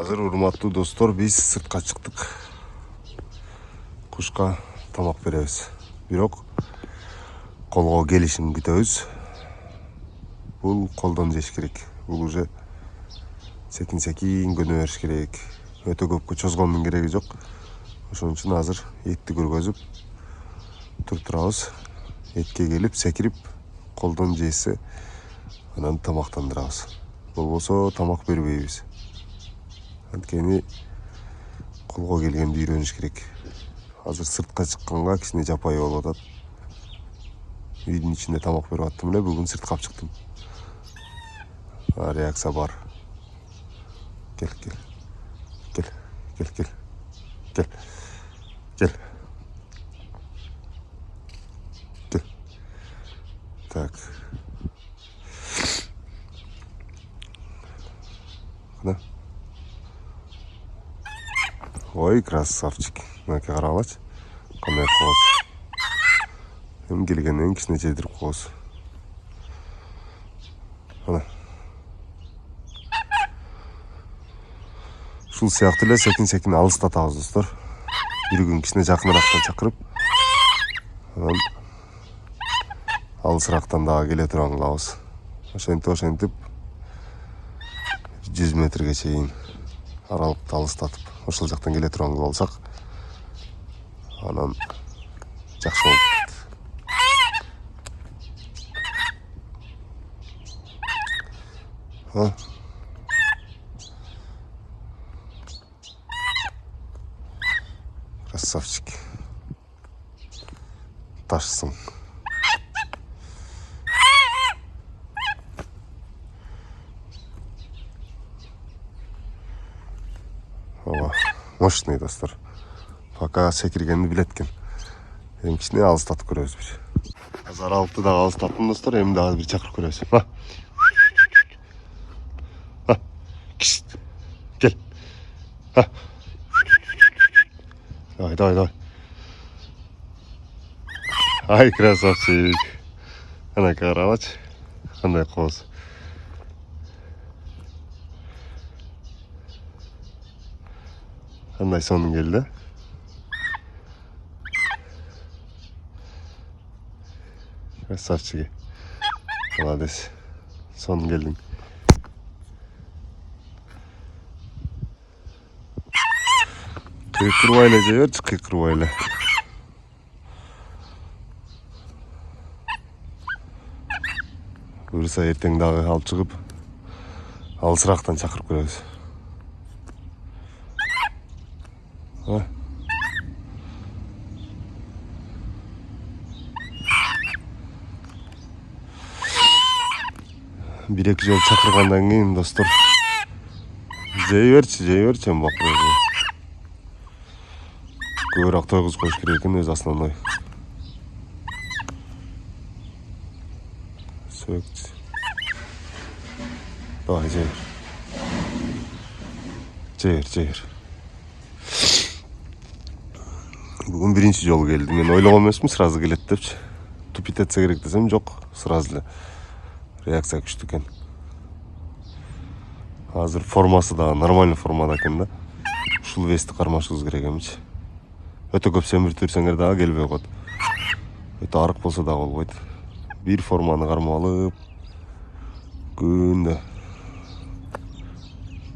Азыр урматтуу достор, биз сыртка чыктык. Кушка тамак беребиз. Бирок колго келишин күтөбүз. Бул колдон жеш керек. Бул уже секин көнө бериш керек. Өтө көпкө чозгондун кереги жок. Ошон үчүн азыр этти көргөзүп турабыз. Этке келип, секирип, колдон жесе, анан тамактандырабыз. Болбосо тамак бербейбиз. Анткени колго келгенди үйрөнүш керек. Азыр сыртка чыкканга кичине жапайы болуп атат. Үйдүн ичинде тамак берип аттым эле, бүгүн сыртка алып чыктым. Реакция бар. Кел. Так. Кына. Ой, красавчик. Мынакей карагылачы. Кандай кооз. Эми келгенден кичине жедирип коебуз. Ана. Ушул сыяктуу эле секин алыстатабыз, достор. Бир күн кичине жакыныраактан чакырып, анан алысырактан дагы келе турган кылабыз. Ошентип 100 метрге чейин аралыкты алыстатып, ошол жактан келе турган кылып алсак, анан жакшы болот. Красавчик. Ташсың. Ооба, мощный, достор. Пока секиргенди билет экен. Эми кичине алыстатып көрөбүз бир. Азыр аралыкты дагы алыстаттым, достор. Эми дагы бир чакырып көрөбүз. Кел. Давай. Ай, красавчик. Ана карагылачы. Кандай кооз. Кандай сонун келди. Красавчик. Молодец. Сонун келдиң. Кыйкырбай эле жеберчи, кыйкырбай эле. Буюрса эртең дагы алып чыгып, алысырактан чакырып көрөбүз. Бир-эки жолу чакыргандан кийин, достор, жей берчи бакырып. Көбүрөөк тойгуз коюш керек экен, өзү основной. Сөкчү. Давай, жей бер. Бүгүн биринчи жолу келди. Мен ойлогон эмесмин, сразу келет депчи. Тупит этсе керек десем, жок, сразу эле реакция күчтүү экен. Азыр формасы да нормальный формада экен да. Ушул вести кармашыбыз керек эмичи. Өтө көп семиртип берсеңер дагы келбей коет. Өтө арык болсо дагы болбойт. Бир форманы кармап алып, күндө.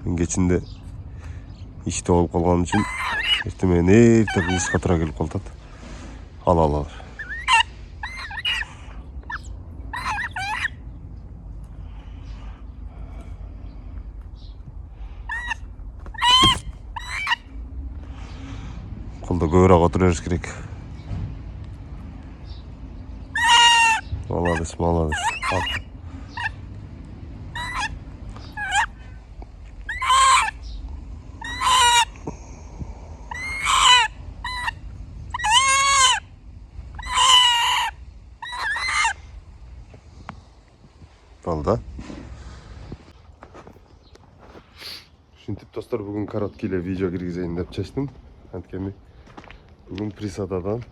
Мен кечинде иште болуп калган үчүн эртең эрте кылышка туура келип калат. Ал. Колдо көбүрөөк отура бериш керек. Молодец. Алда. Ушинтип, достор, бүгүн короткий эле видео киргизейин деп чечтим. Анткени бүгүн Присададан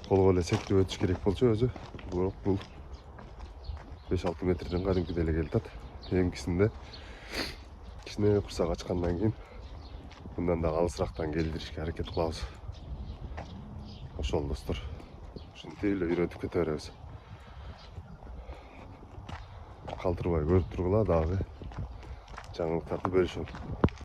колго эле секирип өтүш керек болчу өзү. Бирок бул 5-6 метрден кадимкидей эле келатат. Эмкисинде кичине курсак ачкандан кийин мындан да алысырактан келдиришке аракет кылабыз. Ошол достор. Ушинтип эле үйрөтүп кете беребиз. Калтырбай көрүп тургула дагы жаңылыктарды бөлүшөм.